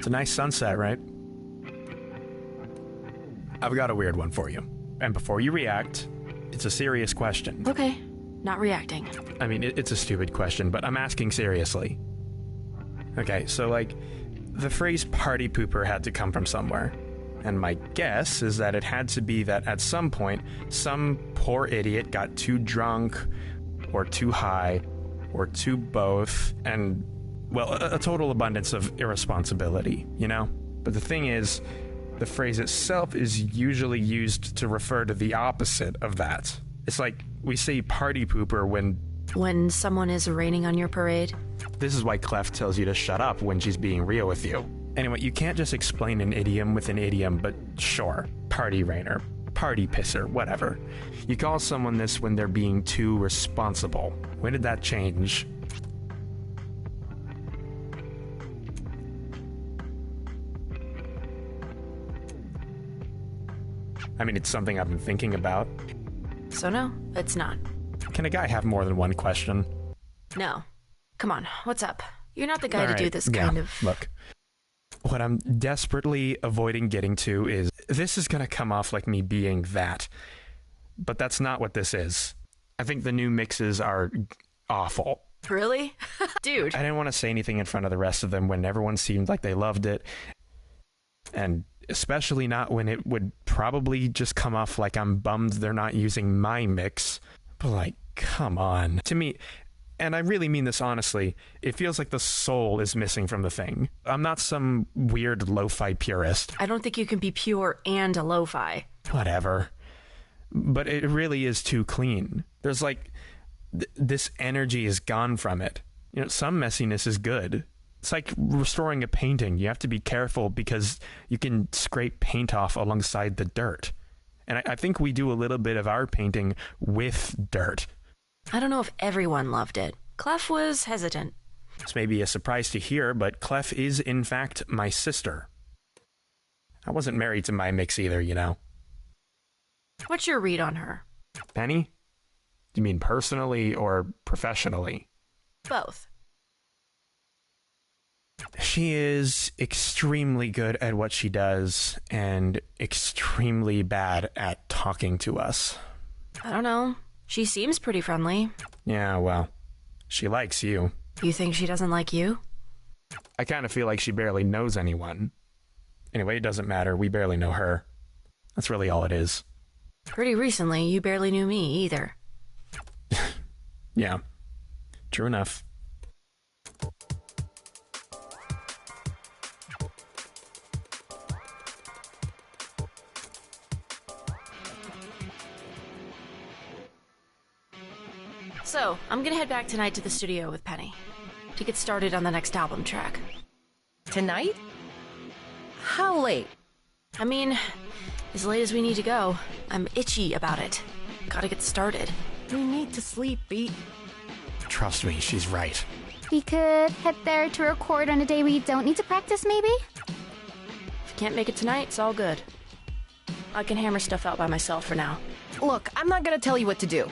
It's a nice sunset, right? I've got a weird one for you. And before you react, it's a serious question. Okay, not reacting. I mean, it's a stupid question, but I'm asking seriously. Okay, so like, the phrase party pooper had to come from somewhere. And my guess is that it had to be that at some point, some poor idiot got too drunk, or too high, or too both, and, well, a total abundance of irresponsibility, you know? But the thing is, the phrase itself is usually used to refer to the opposite of that. It's like we say party pooper when someone is raining on your parade. This is why Clef tells you to shut up when she's being real with you. Anyway, you can't just explain an idiom with an idiom, but sure, party rainer, party pisser, whatever. You call someone this when they're being too responsible. When did that change? I mean, it's something I've been thinking about. So no, it's not. Can a guy have more than one question? No. Come on, what's up? You're not the guy to do this kind of... Look, what I'm desperately avoiding getting to is, this is going to come off like me being that. But that's not what this is. I think the new mixes are awful. Really? Dude. I didn't want to say anything in front of the rest of them when everyone seemed like they loved it. And especially not when it would probably just come off like I'm bummed they're not using my mix. But like, come on. To me, and I really mean this honestly, it feels like the soul is missing from the thing. I'm not some weird lo-fi purist. I don't think you can be pure and a lo-fi. Whatever. But it really is too clean. There's like, this energy is gone from it. You know, some messiness is good. It's like restoring a painting. You have to be careful because you can scrape paint off alongside the dirt. And I think we do a little bit of our painting with dirt. I don't know if everyone loved it. Clef was hesitant. This may be a surprise to hear, but Clef is in fact my sister. I wasn't married to my mix either, you know. What's your read on her? Penny? Do you mean personally or professionally? Both. She is extremely good at what she does and extremely bad at talking to us. I don't know. She seems pretty friendly. Yeah, well, she likes you. You think she doesn't like you? I kind of feel like she barely knows anyone. Anyway, it doesn't matter. We barely know her. That's really all it is. Pretty recently, you barely knew me either. Yeah, true enough. So, I'm gonna head back tonight to the studio with Penny to get started on the next album track. Tonight? How late? I mean, as late as we need to go. I'm itchy about it. Gotta get started. We need to sleep, Beat. Trust me, she's right. We could head there to record on a day we don't need to practice, maybe? If you can't make it tonight, it's all good. I can hammer stuff out by myself for now. Look, I'm not gonna tell you what to do.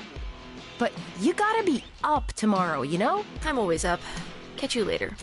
But you gotta be up tomorrow, you know? I'm always up. Catch you later.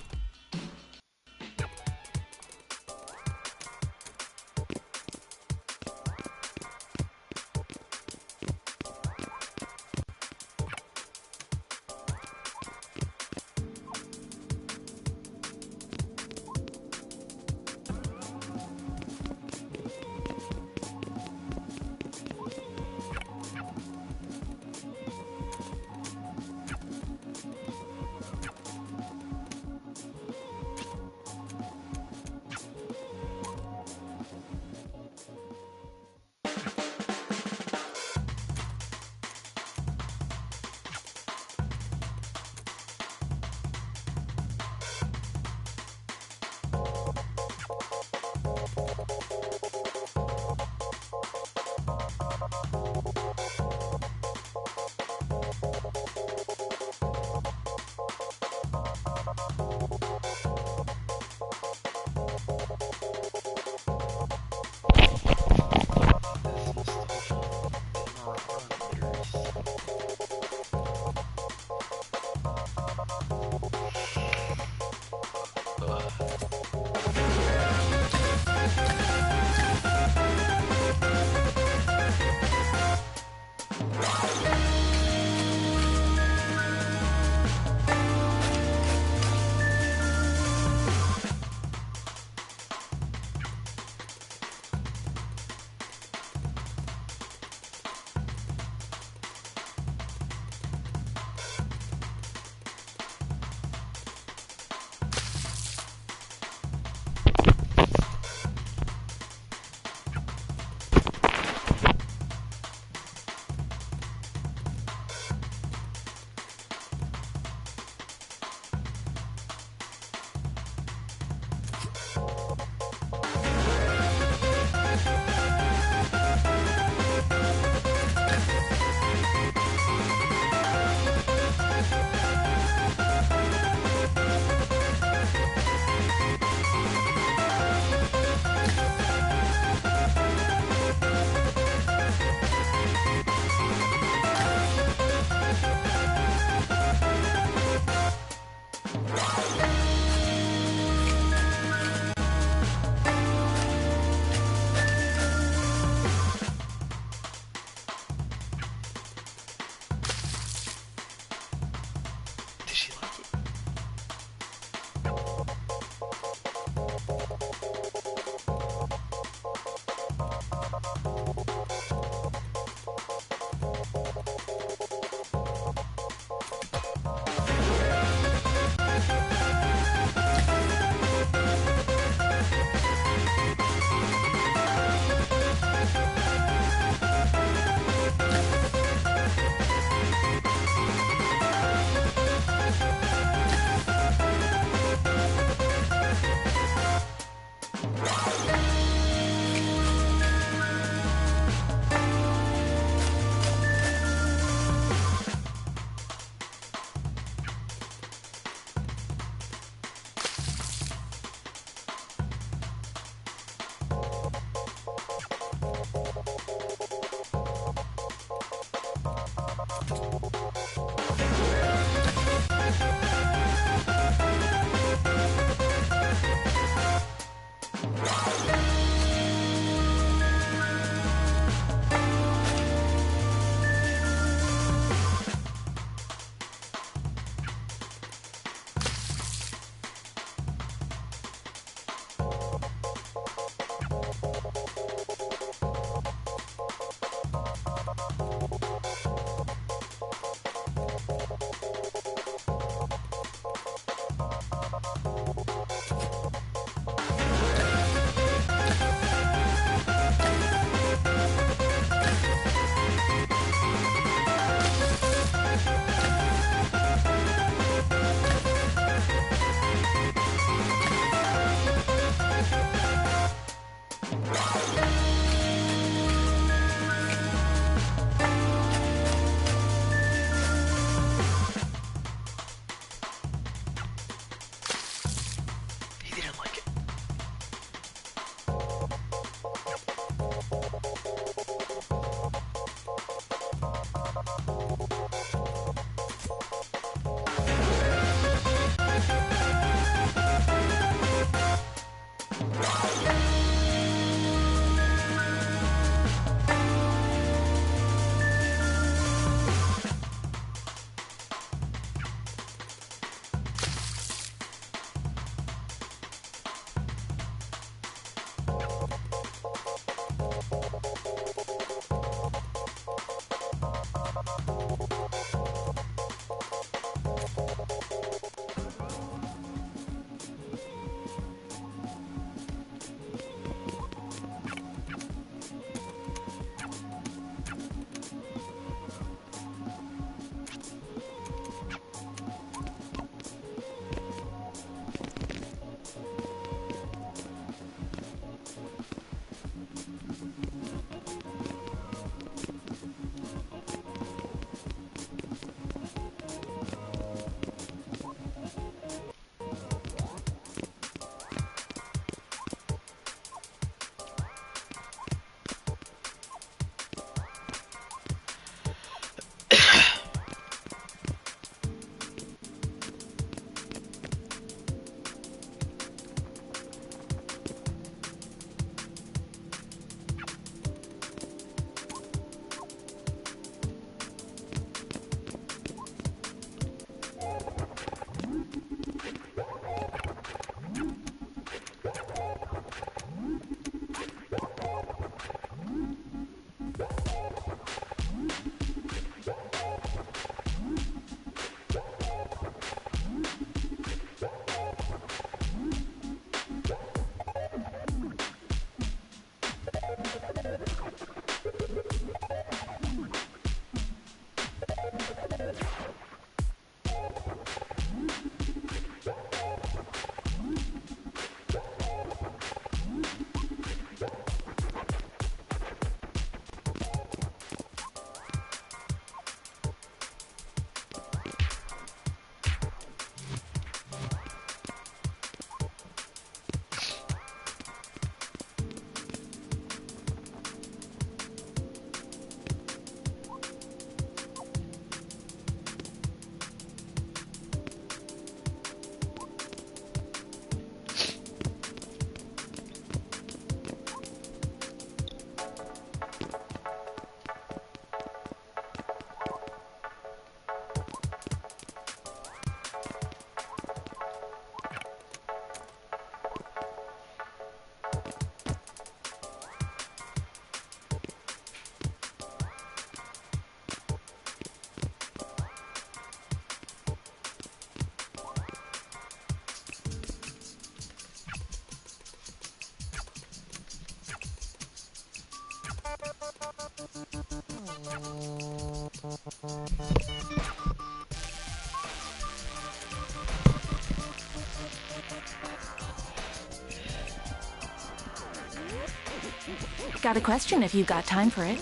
Got a question if you got time for it.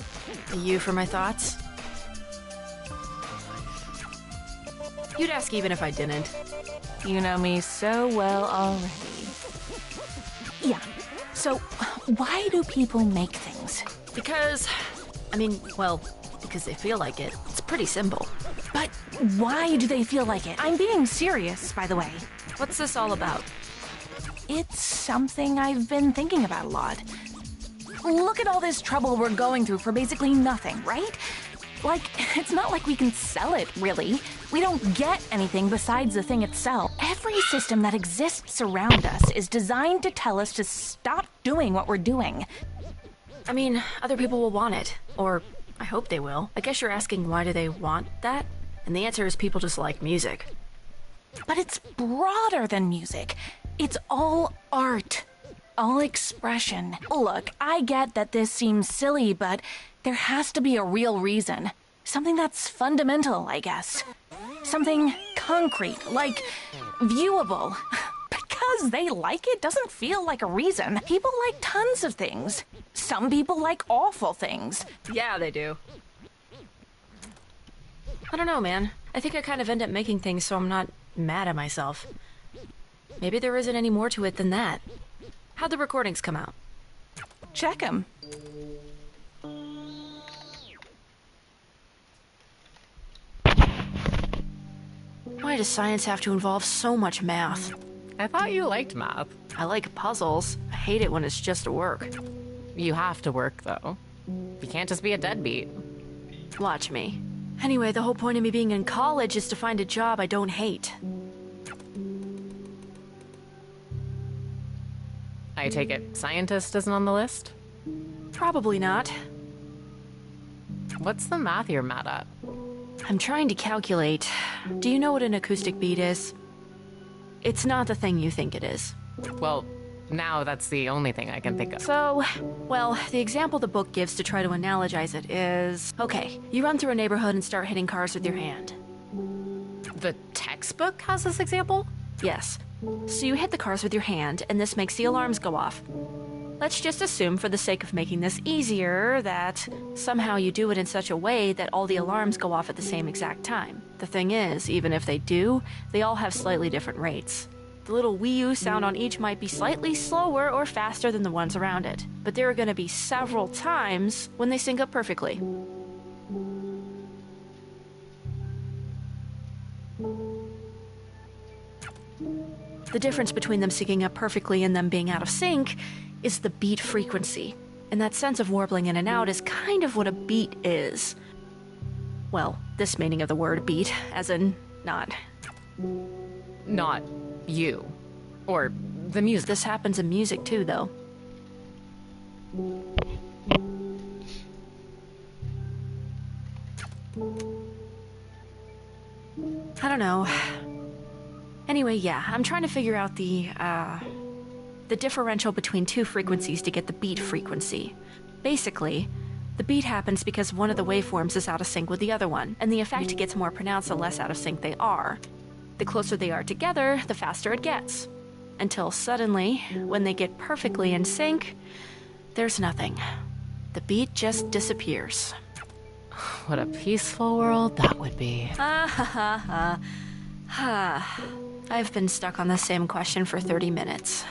You for my thoughts? You'd ask even if I didn't. You know me so well already. Yeah. So, why do people make things? Because they feel like it. It's pretty simple. But why do they feel like it? I'm being serious, by the way. What's this all about? It's something I've been thinking about a lot. Look at all this trouble we're going through for basically nothing, right? Like, it's not like we can sell it, really. We don't get anything besides the thing itself. Every system that exists around us is designed to tell us to stop doing what we're doing. I mean, other people will want it. Or, I hope they will. I guess you're asking why do they want that? And the answer is people just like music. But it's broader than music. It's all art. All expression. Look, I get that this seems silly, but there has to be a real reason. Something that's fundamental, I guess. Something concrete, like viewable. Because they like it doesn't feel like a reason. People like tons of things. Some people like awful things. Yeah, they do. I don't know, man. I think I kind of end up making things so I'm not mad at myself. Maybe there isn't any more to it than that. How'd the recordings come out? Check 'em. Why does science have to involve so much math? I thought you liked math. I like puzzles. I hate it when it's just work. You have to work, though. You can't just be a deadbeat. Watch me. Anyway, the whole point of me being in college is to find a job I don't hate. I take it scientist isn't on the list? Probably not. What's the math you're mad at? I'm trying to calculate. Do you know what an acoustic beat is? It's not the thing you think it is. Well, now that's the only thing I can think of. So, well, the example the book gives to try to analogize it is... Okay, you run through a neighborhood and start hitting cars with your hand. The textbook has this example? Yes. So you hit the cars with your hand, and this makes the alarms go off. Let's just assume, for the sake of making this easier, that somehow you do it in such a way that all the alarms go off at the same exact time. The thing is, even if they do, they all have slightly different rates. The little wee-oo sound on each might be slightly slower or faster than the ones around it, but there are going to be several times when they sync up perfectly. The difference between them syncing up perfectly and them being out of sync is the beat frequency. And that sense of warbling in and out is kind of what a beat is. Well, this meaning of the word beat, as in not. Not you. Or the music. This happens in music too, though. I don't know. Anyway, yeah, I'm trying to figure out the differential between two frequencies to get the beat frequency. Basically, the beat happens because one of the waveforms is out of sync with the other one, and the effect gets more pronounced the less out of sync they are. The closer they are together, the faster it gets. Until suddenly, when they get perfectly in sync, there's nothing. The beat just disappears. What a peaceful world that would be. I've been stuck on the same question for 30 minutes.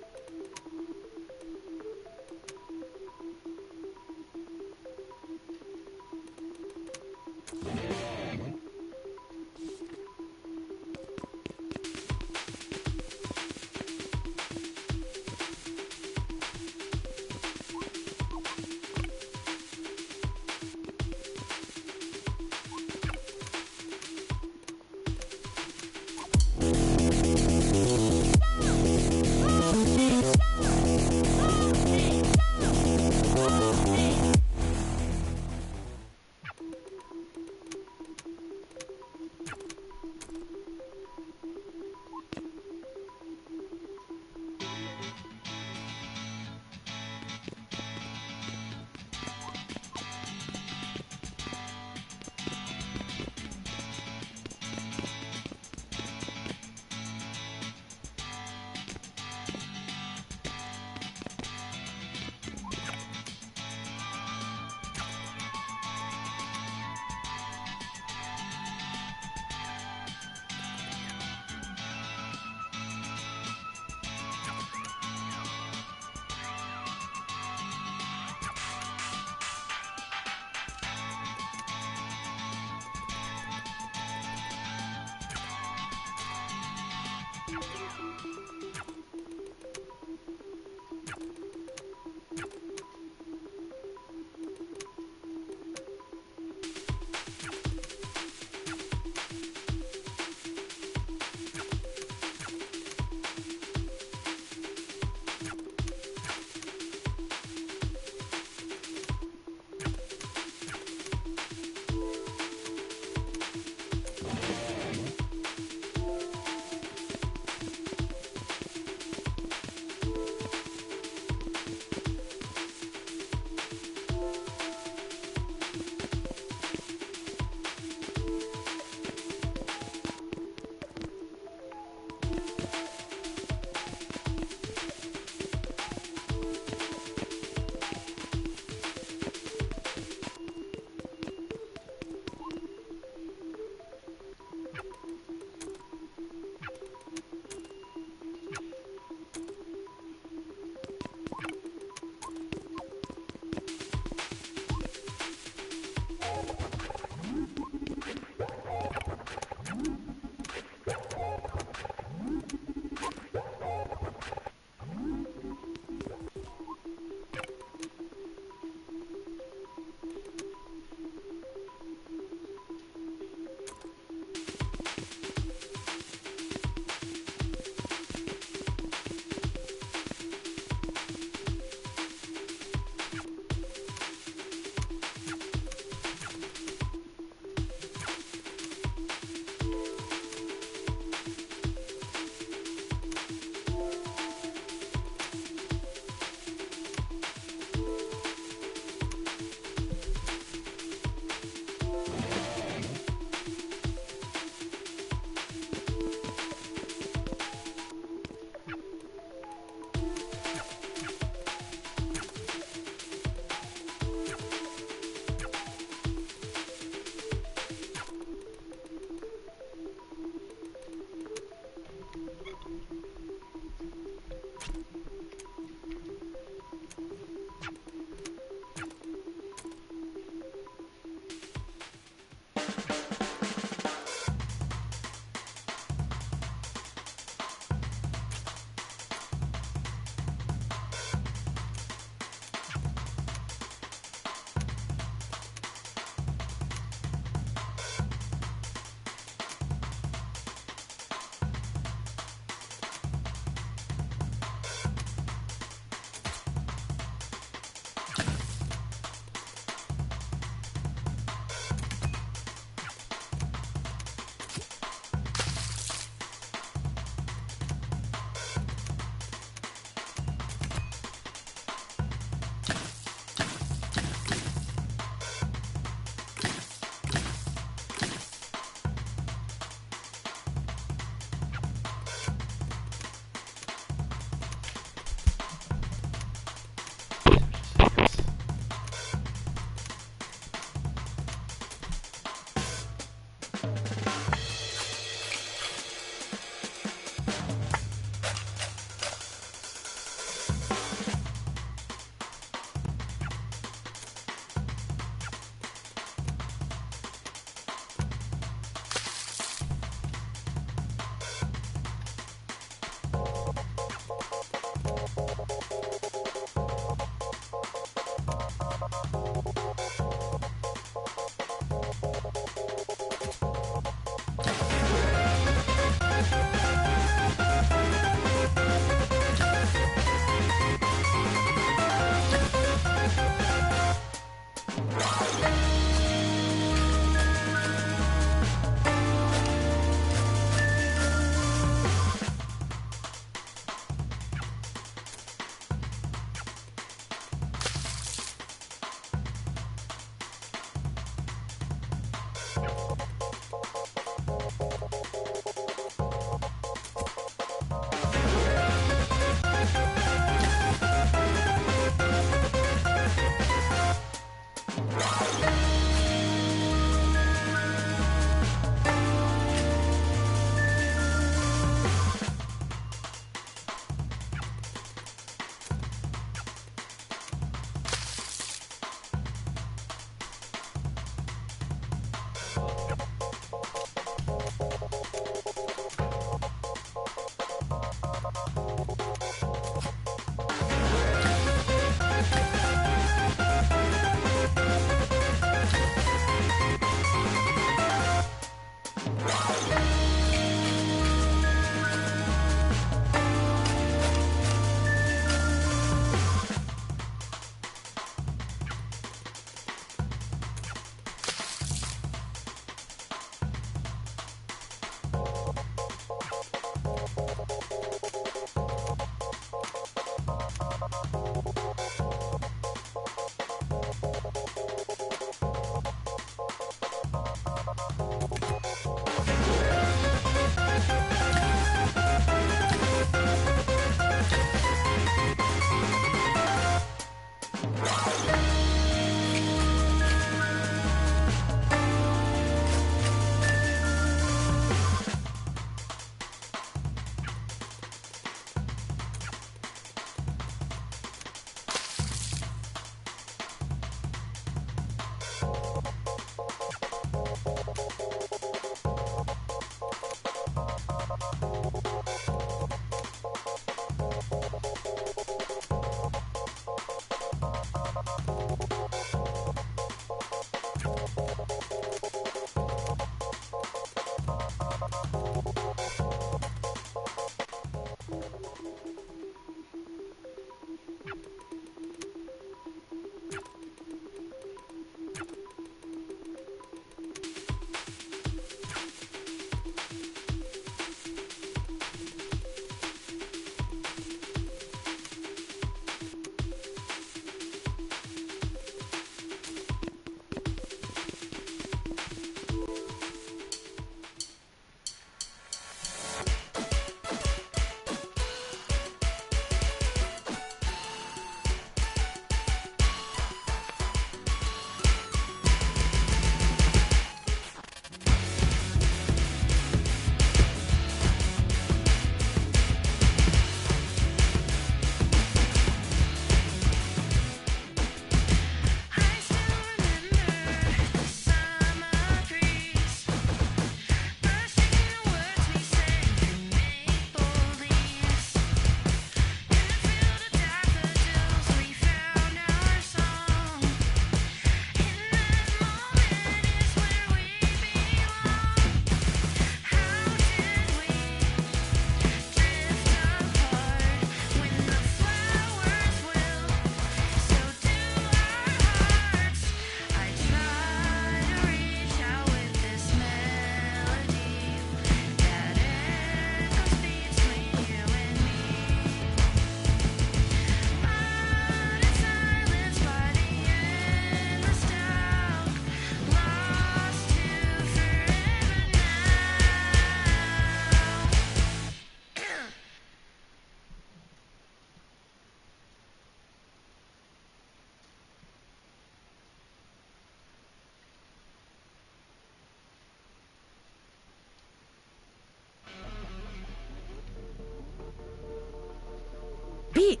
Beat,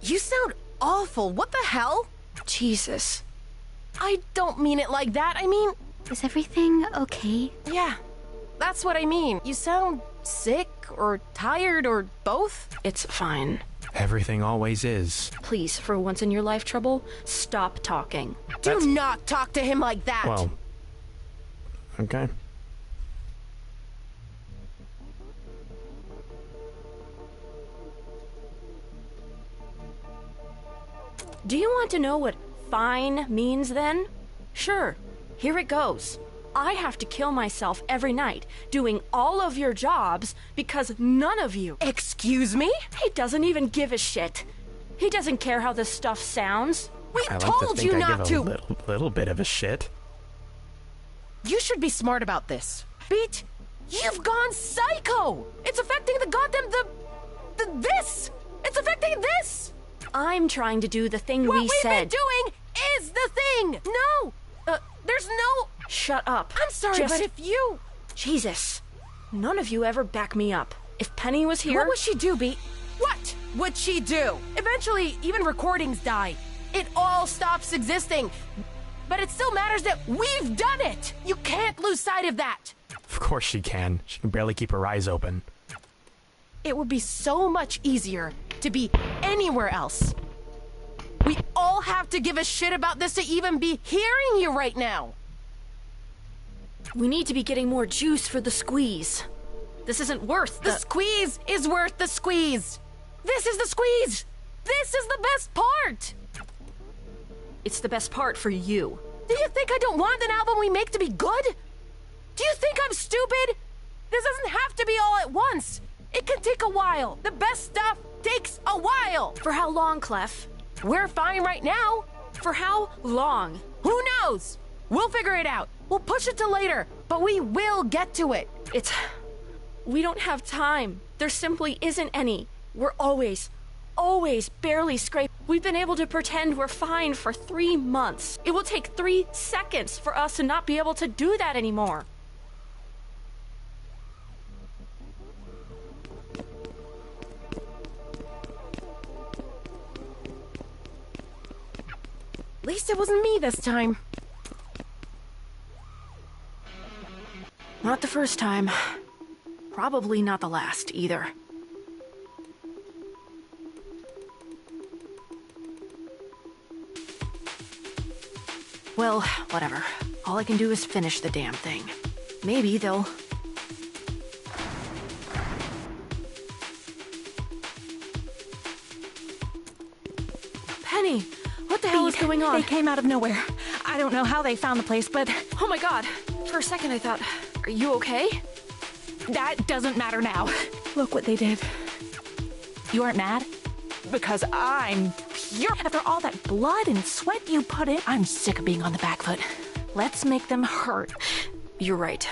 you sound awful. What the hell? Jesus. I don't mean it like that. I mean, Is everything okay? yeah, that's what I mean. You sound sick or tired or both. It's fine. Everything always is. Please, for once in your life, Trouble, stop talking. Do not talk to him like that. Well, okay. Do you want to know what fine means then? Sure, here it goes. I have to kill myself every night doing all of your jobs because none of you. Excuse me? He doesn't even give a shit. He doesn't care how this stuff sounds. We I like to told think you I not give to. a little bit of a shit. You should be smart about this. Beat, you've gone psycho. It's affecting the goddamn this. It's affecting this. I'm trying to do the thing What we we've said. been doing is the thing. No, there's no. Shut up. I'm sorry, Just- but if you. Jesus. None of you ever back me up. If Penny was here... What would she do, Beat? What would she do? Eventually, even recordings die. It all stops existing. But it still matters that we've done it. You can't lose sight of that. Of course she can. She can barely keep her eyes open. It would be so much easier to be anywhere else. We all have to give a shit about this to even be hearing you right now. We need to be getting more juice for the squeeze. This isn't worth The squeeze is worth the squeeze. This is the squeeze. This is the best part. It's the best part for you. Do you think I don't want an album we make to be good? Do you think I'm stupid? This doesn't have to be all at once. It can take a while. The best stuff takes a while. For how long, Clef? We're fine right now. For how long? Who knows? We'll figure it out. We'll push it to later, but we will get to it. We don't have time. There simply isn't any. We're always barely scraping. We've been able to pretend we're fine for 3 months. It will take 3 seconds for us to not be able to do that anymore. At least it wasn't me this time. Not the first time. Probably not the last, either. Well, whatever. All I can do is finish the damn thing. Maybe they'll... Penny! What the hell is going on? They came out of nowhere. I don't know how they found the place, but... Oh my god! For a second I thought, are you okay? That doesn't matter now. Look what they did. You aren't mad? Because I'm pure. After all that blood and sweat you put in, I'm sick of being on the back foot. Let's make them hurt. You're right.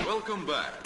Welcome back.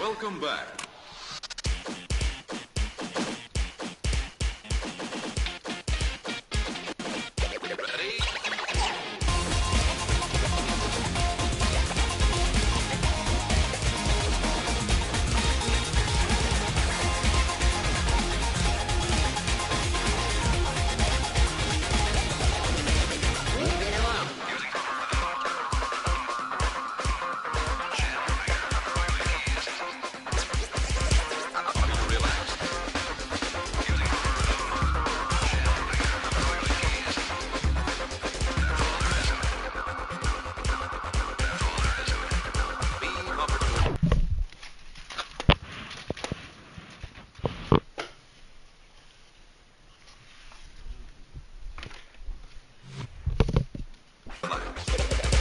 Welcome back.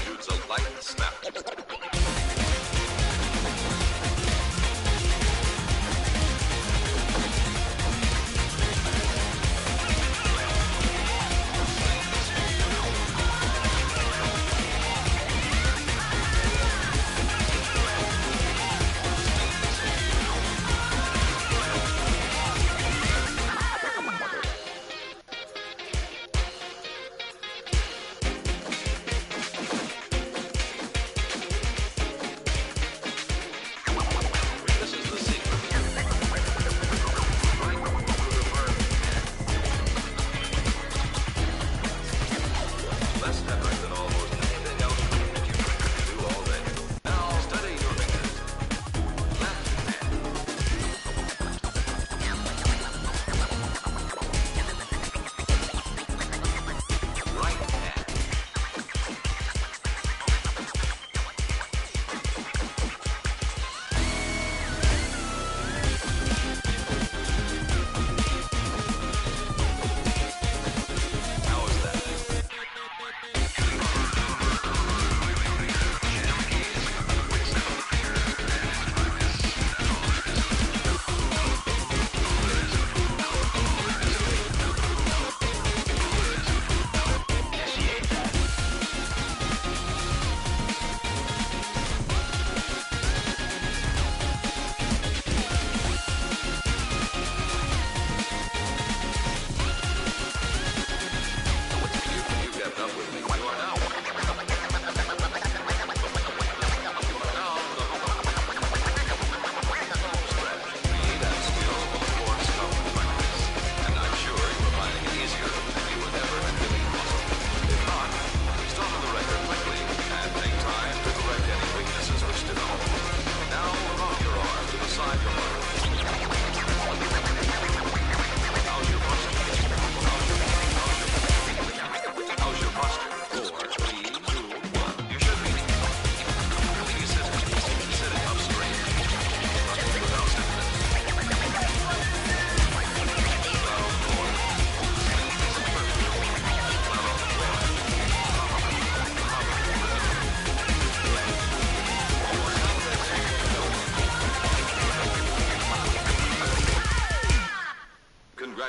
Use a light snap.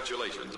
Congratulations.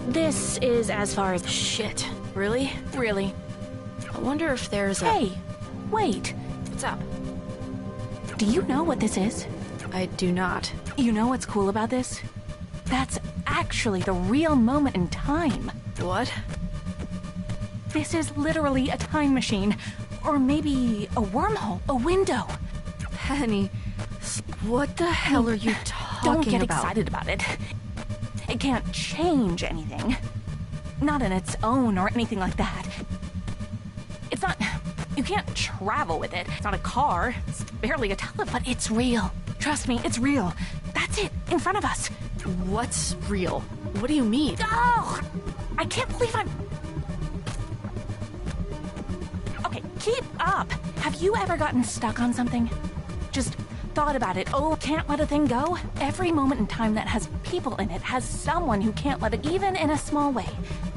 This is as far as... Shit. Really? Really. I wonder if there's a... Hey, wait. What's up? Do you know what this is? I do not. You know what's cool about this? That's actually the real moment in time. What? This is literally a time machine. Or maybe a wormhole, a window. Penny, what the hell are you talking Don't get about? excited about it. It can't change anything. Not in its own or anything like that. It's not... You can't travel with it. It's not a car. It's barely a telephone. But it's real. Trust me, it's real. That's it, in front of us. What's real? What do you mean? Oh! I can't believe I'm... Okay, keep up. Have you ever gotten stuck on something? Just thought about it. Oh, can't let a thing go? Every moment in time that has people in it has someone who can't let it, even in a small way.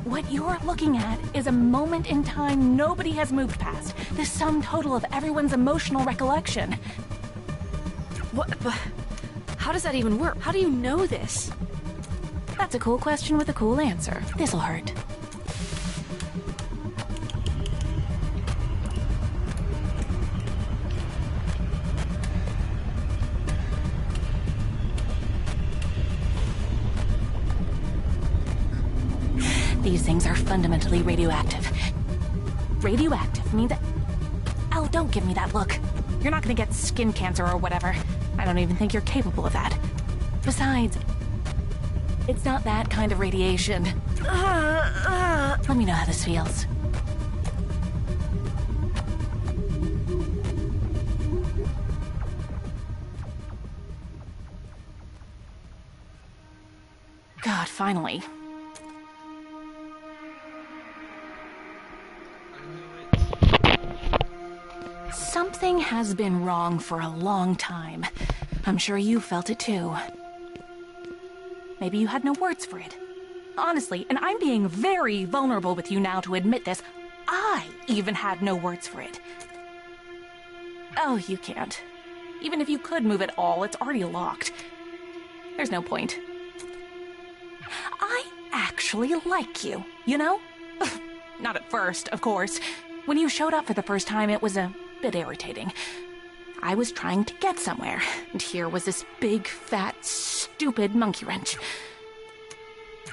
What you're looking at is a moment in time nobody has moved past. The sum total of everyone's emotional recollection. What? How does that even work? How do you know this? That's a cool question with a cool answer. This'll hurt. These things are fundamentally radioactive. Radioactive means that... Oh, don't give me that look. You're not gonna get skin cancer or whatever. I don't even think you're capable of that. Besides, it's not that kind of radiation. Let me know how this feels. God, finally. Something has been wrong for a long time. I'm sure you felt it too. Maybe you had no words for it. Honestly, and I'm being very vulnerable with you now to admit this, I even had no words for it. Oh, you can't. Even if you could move it all, it's already locked. There's no point. I actually like you, you know? Not at first, of course. When you showed up for the first time, it was a bit irritating. I was trying to get somewhere, and here was this big, fat, stupid monkey wrench.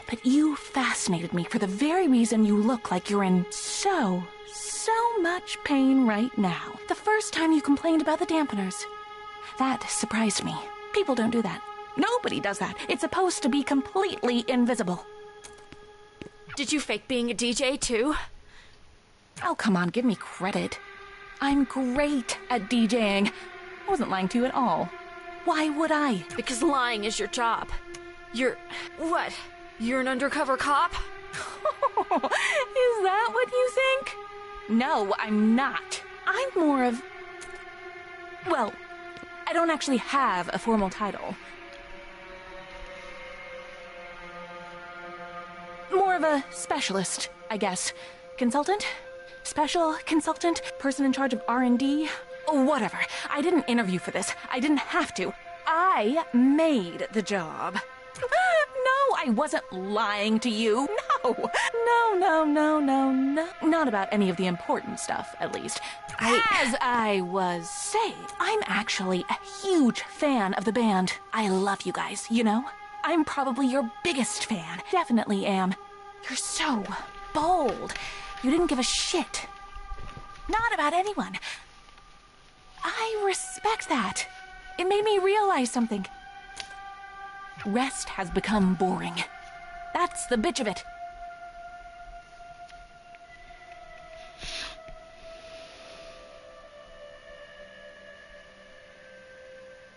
But you fascinated me for the very reason you look like you're in so much pain right now. The first time you complained about the dampeners. That surprised me. People don't do that. Nobody does that. It's supposed to be completely invisible. Did you fake being a DJ too? Oh, come on, give me credit. I'm great at DJing. I wasn't lying to you at all. Why would I? Because lying is your job. You're... what? You're an undercover cop? Is that what you think? No, I'm not. I'm more of... Well, I don't actually have a formal title. More of a specialist, I guess. Consultant? Special consultant? Person in charge of R&D? Oh, whatever. I didn't interview for this. I didn't have to. I made the job. No, I wasn't lying to you. No. No. Not about any of the important stuff, at least. As I was saying, I'm actually a huge fan of the band. I love you guys, you know? I'm probably your biggest fan. Definitely am. You're so bold. You didn't give a shit. Not about anyone. I respect that. It made me realize something. Rest has become boring. That's the bitch of it.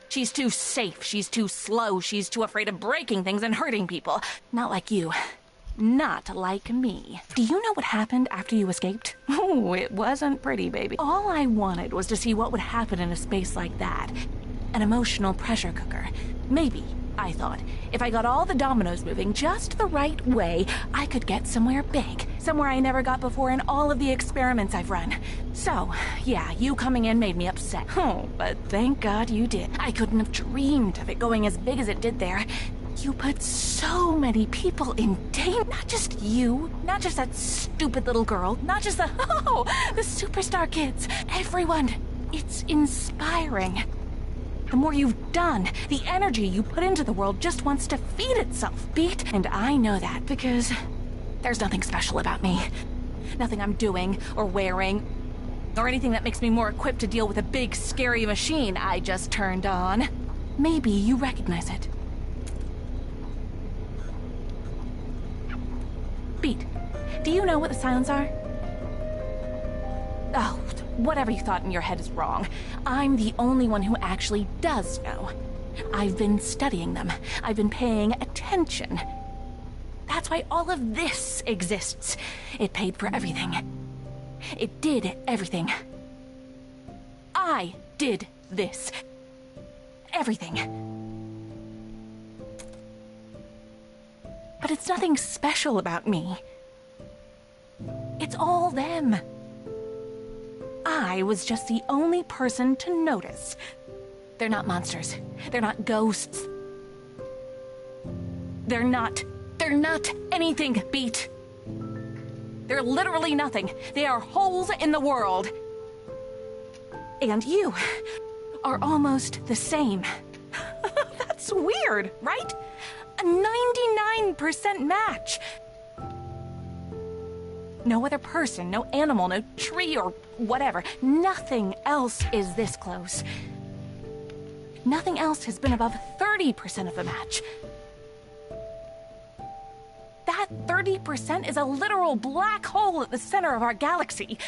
She's too safe, she's too slow, she's too afraid of breaking things and hurting people. Not like you. Not like me. Do you know what happened after you escaped? Oh, it wasn't pretty, baby. All I wanted was to see what would happen in a space like that. An emotional pressure cooker. Maybe, I thought, if I got all the dominoes moving just the right way, I could get somewhere big. Somewhere I never got before in all of the experiments I've run. So, yeah, you coming in made me upset. Oh, but thank God you did. I couldn't have dreamed of it going as big as it did there. You put so many people in danger. Not just you, not just that stupid little girl, not just the superstar kids. Everyone. It's inspiring. The more you've done, the energy you put into the world just wants to feed itself. Beat, and I know that because there's nothing special about me. Nothing I'm doing or wearing or anything that makes me more equipped to deal with a big, scary machine I just turned on. Maybe you recognize it. Beat, do you know what the sounds are? Oh, whatever you thought in your head is wrong. I'm the only one who actually does know. I've been studying them. I've been paying attention. That's why all of this exists. It paid for everything. It did everything. I did this. Everything. But it's nothing special about me. It's all them. I was just the only person to notice. They're not monsters. They're not ghosts. They're not anything, Beat. They're literally nothing. They are holes in the world. And you are almost the same. That's weird, right? A 99% match. No other person, no animal, no tree or whatever. Nothing else is this close. Nothing else has been above 30% of a match. That 30% is a literal black hole at the center of our galaxy.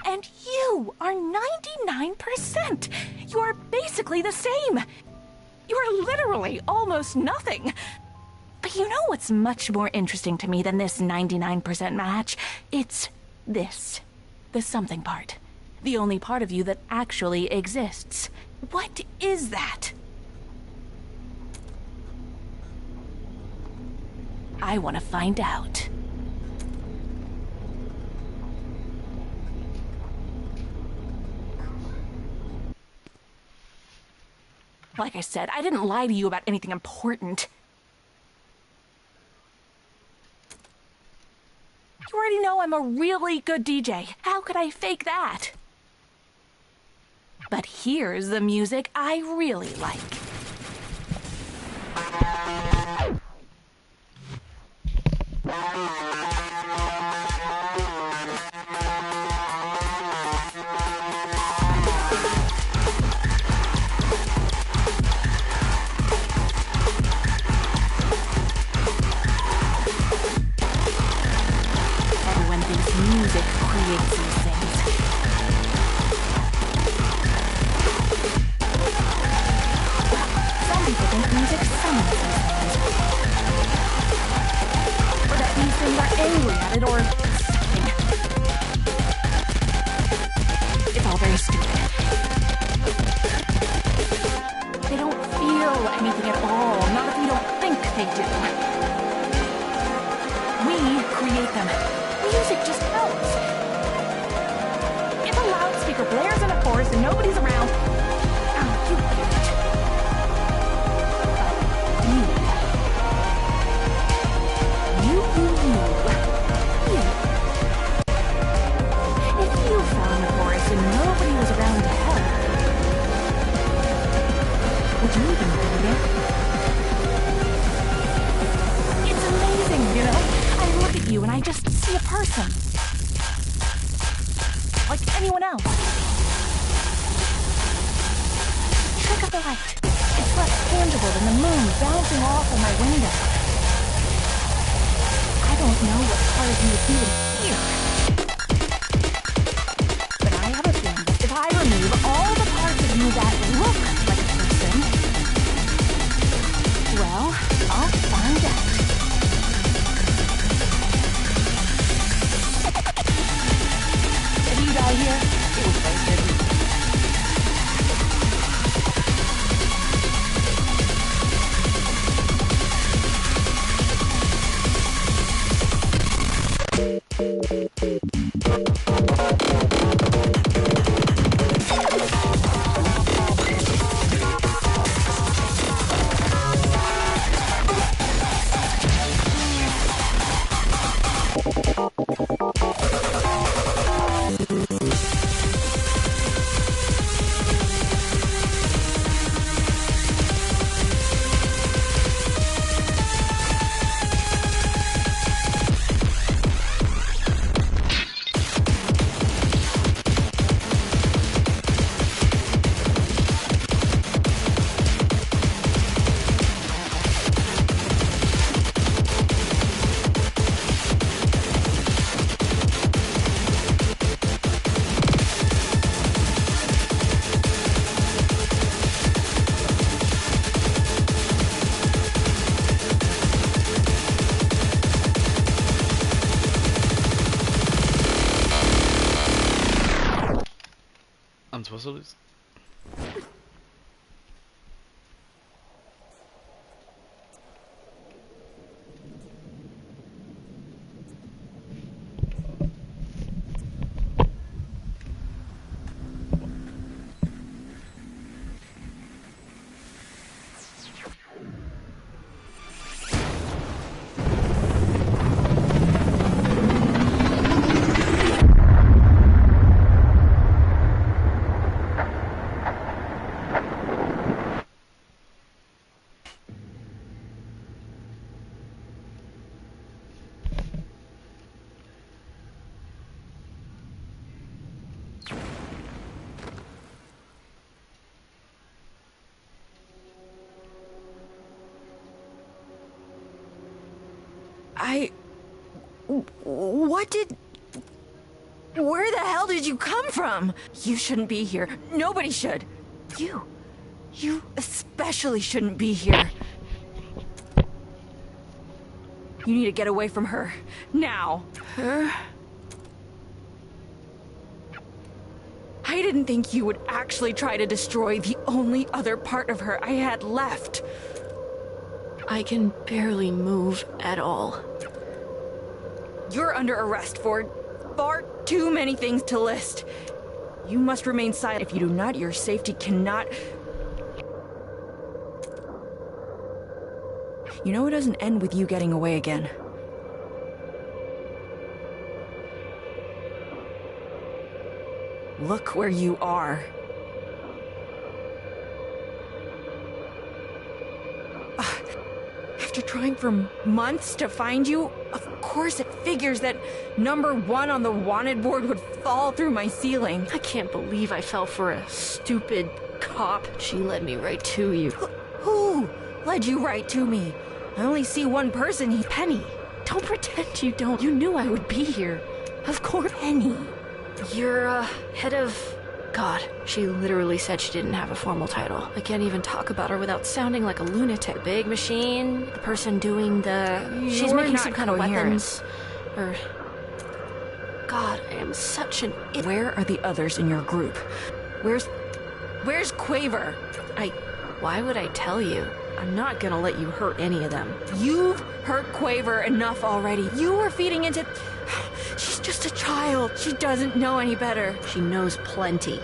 And you are 99%. You are basically the same. You are literally almost nothing. But you know what's much more interesting to me than this 99% match? It's this. The something part. The only part of you that actually exists. What is that? I want to find out. Like I said, I didn't lie to you about anything important. You already know I'm a really good DJ. How could I fake that? But here's the music I really like. Everyone thinks music creates these things. think music summons sometimes. Or that these things are angry at it, or something. It's all very stupid. They don't feel anything at all, not if we don't think they do. We create them. Music just helps. If a loudspeaker blares in a forest and nobody's around, you get it. But you. If you fell in the forest and nobody was around to help, would you even go there? It's amazing, you know? I look at you and I just see a person. Like anyone else. Trick of the light. It's less tangible than the moon bouncing off of my window. I don't know what part of you is even here. But I have a feeling that if I remove all the parts of you that look like a person, well, I'll find out. If you die here, it was wasted. I'm supposed to lose. Where the hell did you come from? You shouldn't be here. Nobody should. You especially shouldn't be here. You need to get away from her. Now. Her? I didn't think you would actually try to destroy the only other part of her I had left. I can barely move at all. You're under arrest for far too many things to list. You must remain silent. If you do not, your safety cannot... You know it doesn't end with you getting away again. Look where you are. After trying for months to find you, of course it figures that #1 on the wanted board would fall through my ceiling. I can't believe I fell for a stupid cop. She led me right to you. Who led you right to me? I only see one person. Penny, don't pretend you don't. You knew I would be here. Of course. Penny. You're, head of God, she literally said she didn't have a formal title. I can't even talk about her without sounding like a lunatic. Big machine, the person doing the... She's making some kind of weapons. Or... God, I am such an idiot. Where are the others in your group? Where's Quaver? Why would I tell you? I'm not gonna let you hurt any of them. You've hurt Quaver enough already. You were feeding into... She's just a child. She doesn't know any better. She knows plenty.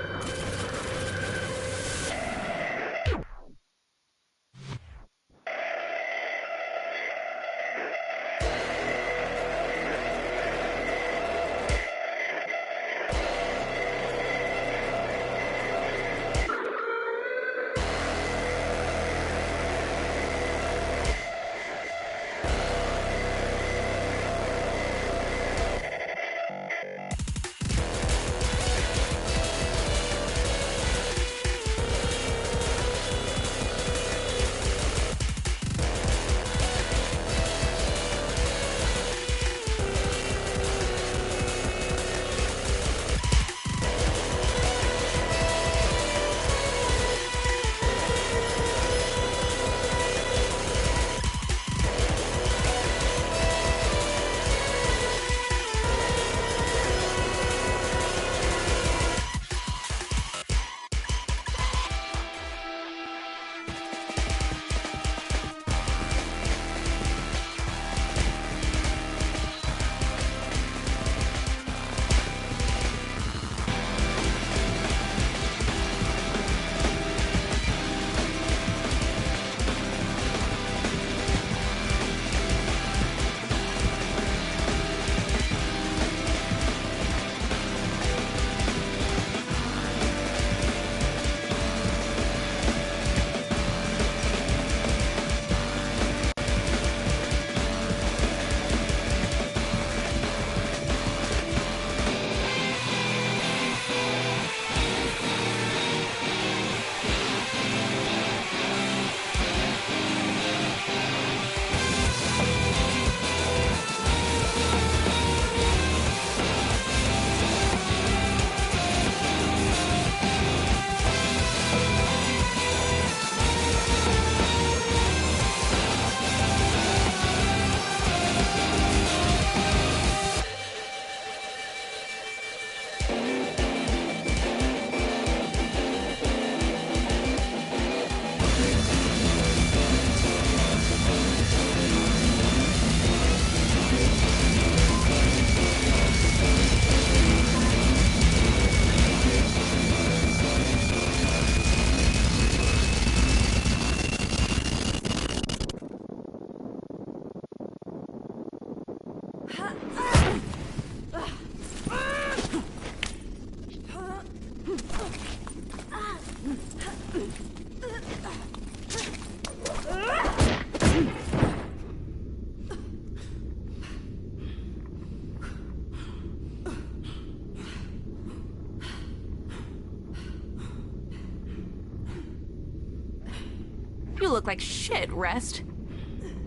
You look like shit, Rest.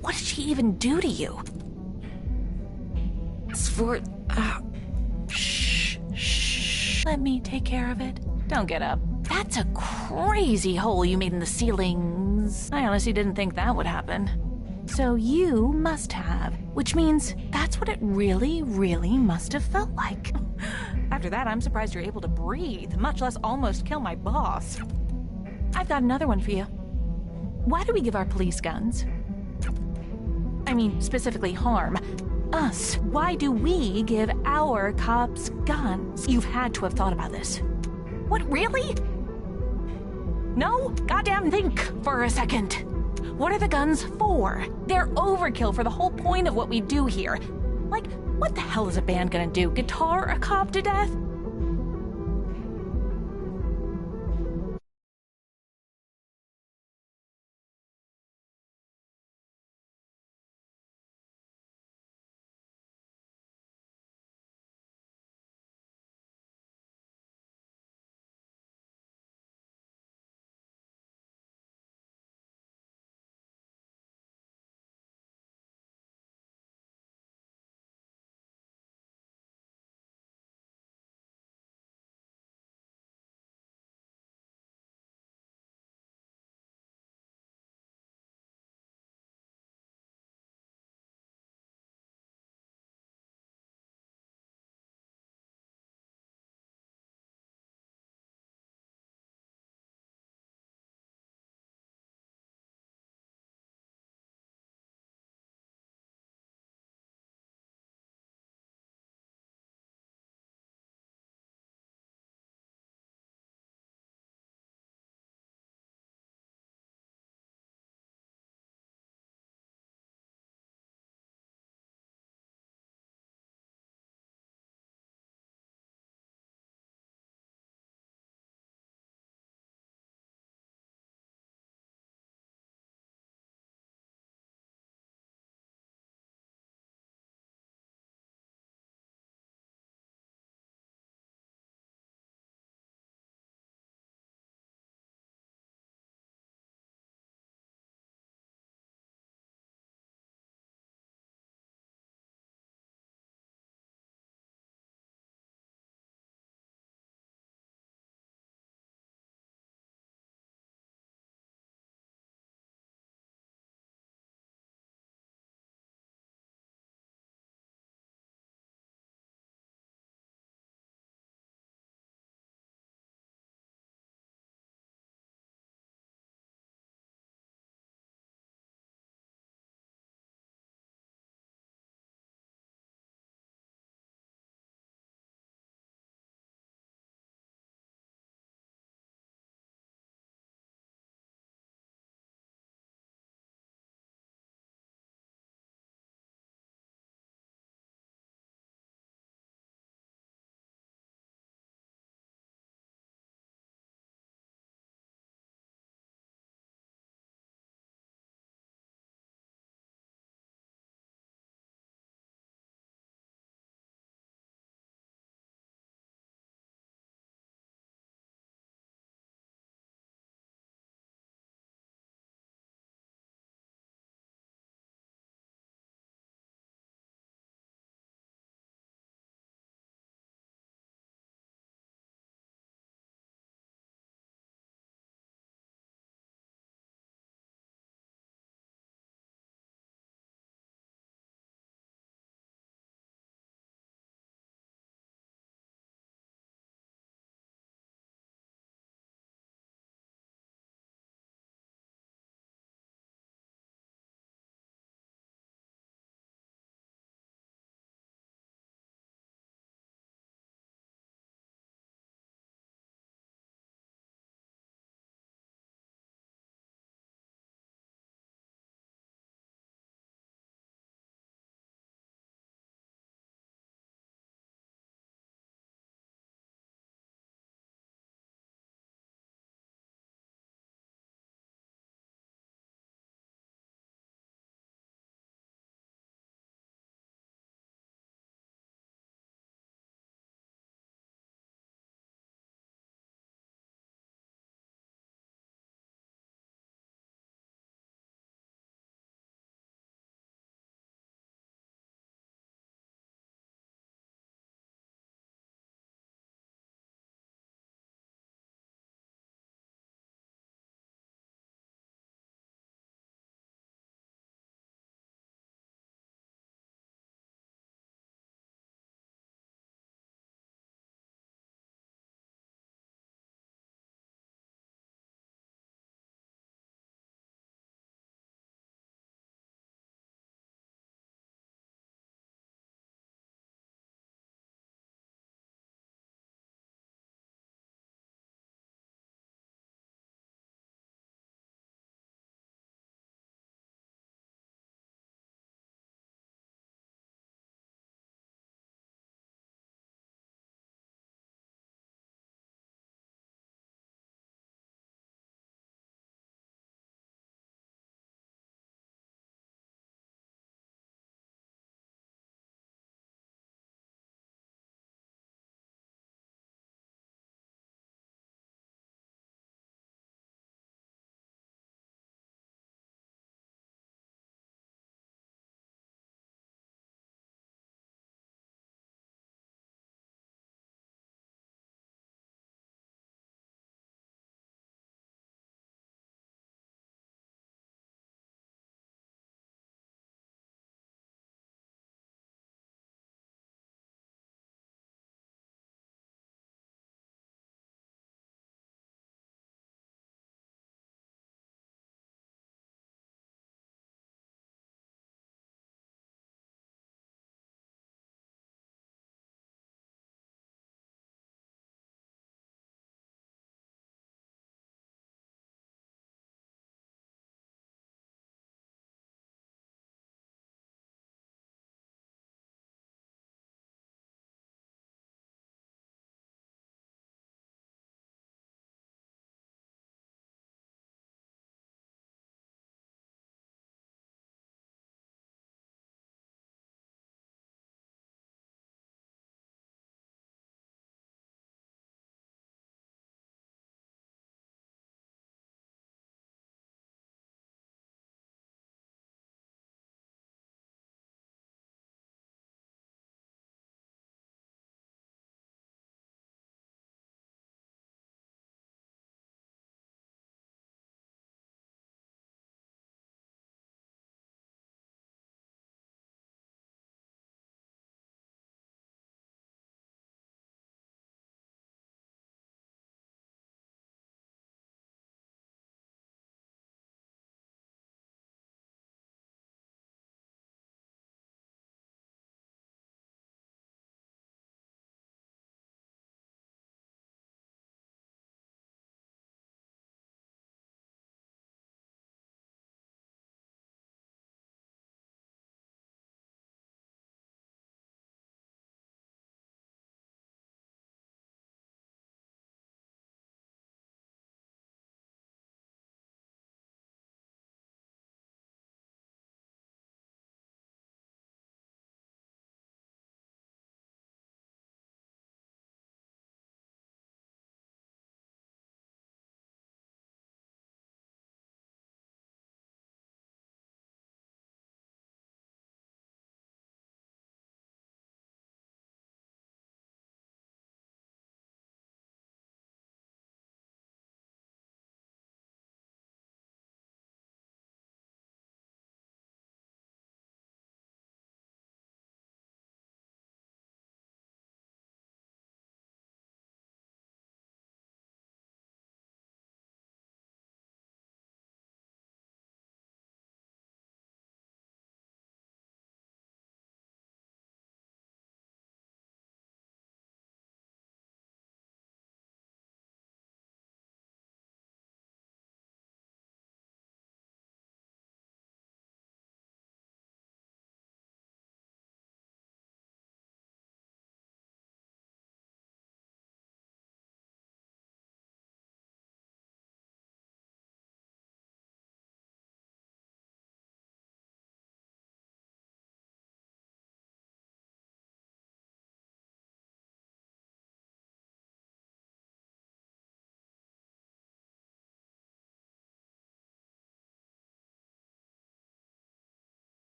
What did she even do to you? Shh. Let me take care of it. Don't get up. That's a crazy hole you made in the ceilings. I honestly didn't think that would happen. So you must have, which means that's what it really, really must have felt like. After that, I'm surprised you're able to breathe, much less almost kill my boss. I've got another one for you. Why do we give our police guns? I mean, specifically harm us. Why do we give our cops guns? You've had to have thought about this. What, really? No? Goddamn think for a second. What are the guns for? They're overkill for the whole point of what we do here. Like, what the hell is a band gonna do? Guitar a cop to death?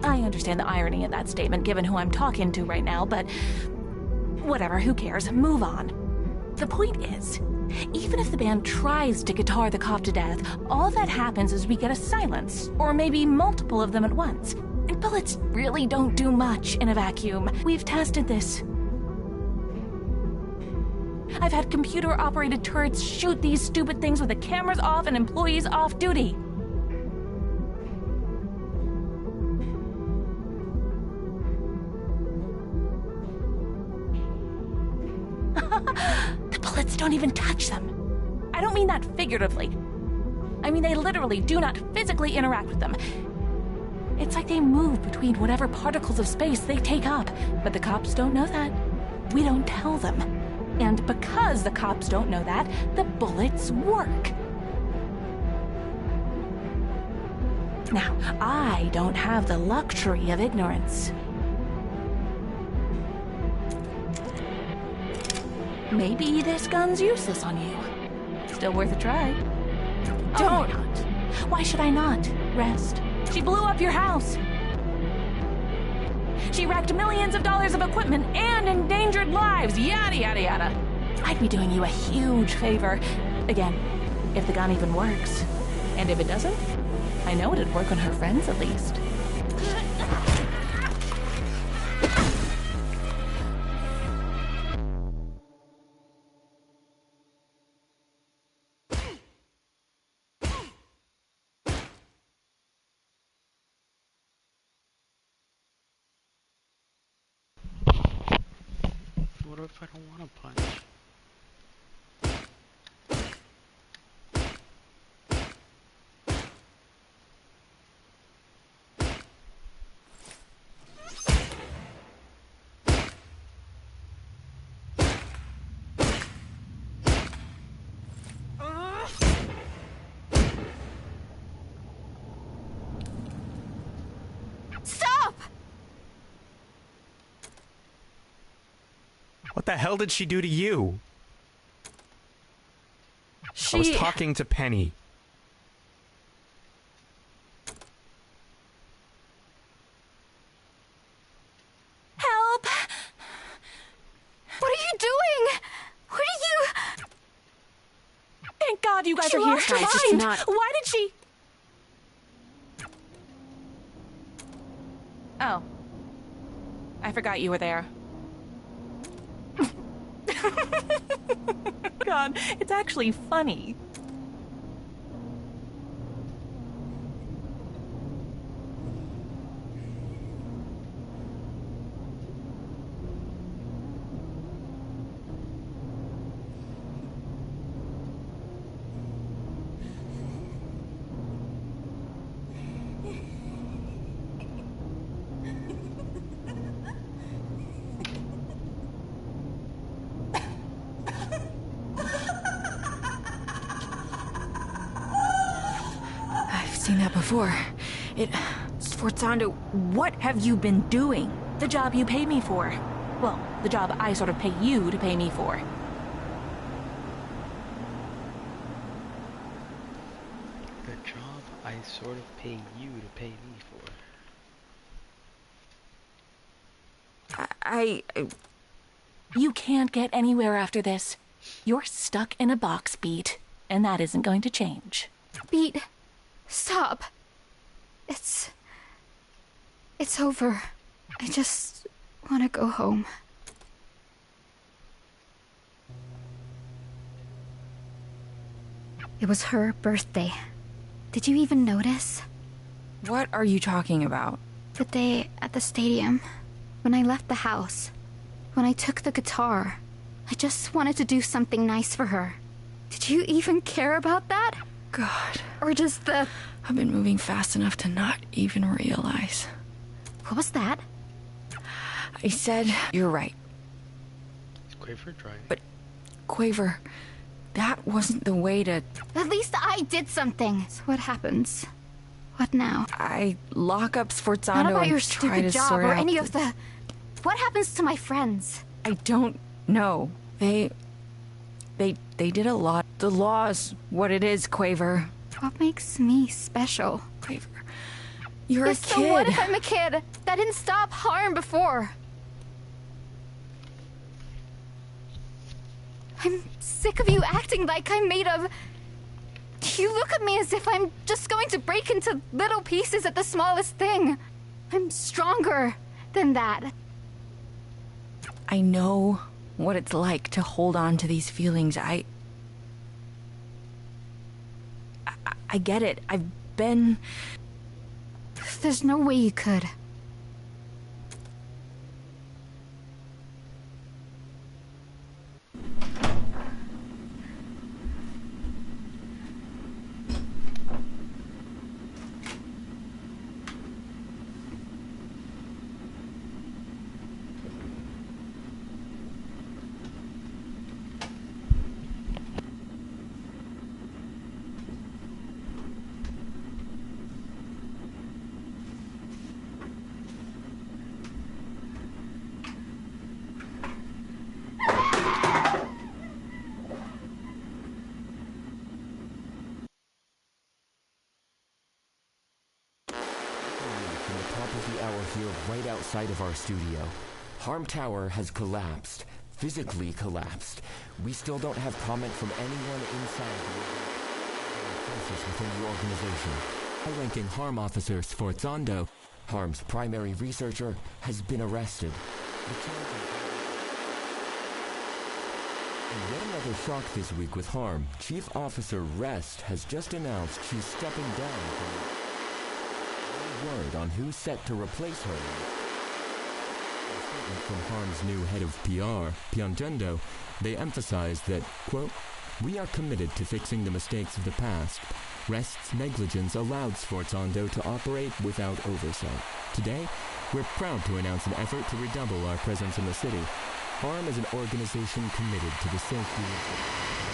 I understand the irony in that statement given who I'm talking to right now, but whatever, who cares? Move on. The point is, even if the band tries to guitar the cop to death, all that happens is we get a silence, or maybe multiple of them at once. And bullets really don't do much in a vacuum. We've tested this. I've had computer-operated turrets shoot these stupid things with the cameras off and employees off duty. The bullets don't even touch them. I don't mean that figuratively. I mean they literally do not physically interact with them. It's like they move between whatever particles of space they take up. But the cops don't know that. We don't tell them. And because the cops don't know that, the bullets work. Now, I don't have the luxury of ignorance. Maybe this gun's useless on you. Still worth a try. Don't! Why should I not? Rest. She blew up your house. She wrecked millions of dollars of equipment and endangered lives, yada yada yada. I'd be doing you a huge favor. Again, if the gun even works. And if it doesn't, I know it'd work on her friends at least. What if I don't want to punch? Stop! What the hell did she do to you? I was talking to Penny. Help! What are you doing? What are you... Thank God you guys She are here. lost her Guys, mind. Why did she... Oh. I forgot you were there. God, it's actually funny. Seen that before. Sforzando, what have you been doing? The job you pay me for. Well, the job I sort of pay you to pay me for. The job I sort of pay you to pay me for. You can't get anywhere after this. You're stuck in a box, Beat, and that isn't going to change. Beat, stop. It's over. I just want to go home. It was her birthday. Did you even notice? What are you talking about? The day at the stadium. When I left the house. When I took the guitar. I just wanted to do something nice for her. Did you even care about that? God. Or just the... I've been moving fast enough to not even realize. What was that? I said, you're right. Is Quaver driving? But, Quaver, that wasn't the way to... At least I did something. So what happens? What now? I lock up Not Sforzando about and your try stupid to job sort or out any of the... What happens to my friends? I don't know. They did a lot. The law's what it is, Quaver. What makes me special? Quaver. You're a Yes, so what kid. if I'm a kid? That didn't stop harm before. I'm sick of you acting like I'm made of... You look at me as if I'm just going to break into little pieces at the smallest thing. I'm stronger than that. I know what it's like to hold on to these feelings. I get it. I've been... There's no way you could. From the top of the hour here, right outside of our studio. Harm Tower has collapsed. Physically collapsed. We still don't have comment from anyone inside the process within the organization. High-ranking Harm officer Sforzando, Harm's primary researcher, has been arrested. And yet another shock this week with Harm. Chief Officer Rest has just announced she's stepping down from word on who's set to replace her. A statement from Harm's new head of PR, Piangendo, they emphasize that, quote, "We are committed to fixing the mistakes of the past. Rest's negligence allowed Sforzando to operate without oversight. Today, we're proud to announce an effort to redouble our presence in the city. Harm is an organization committed to the safety of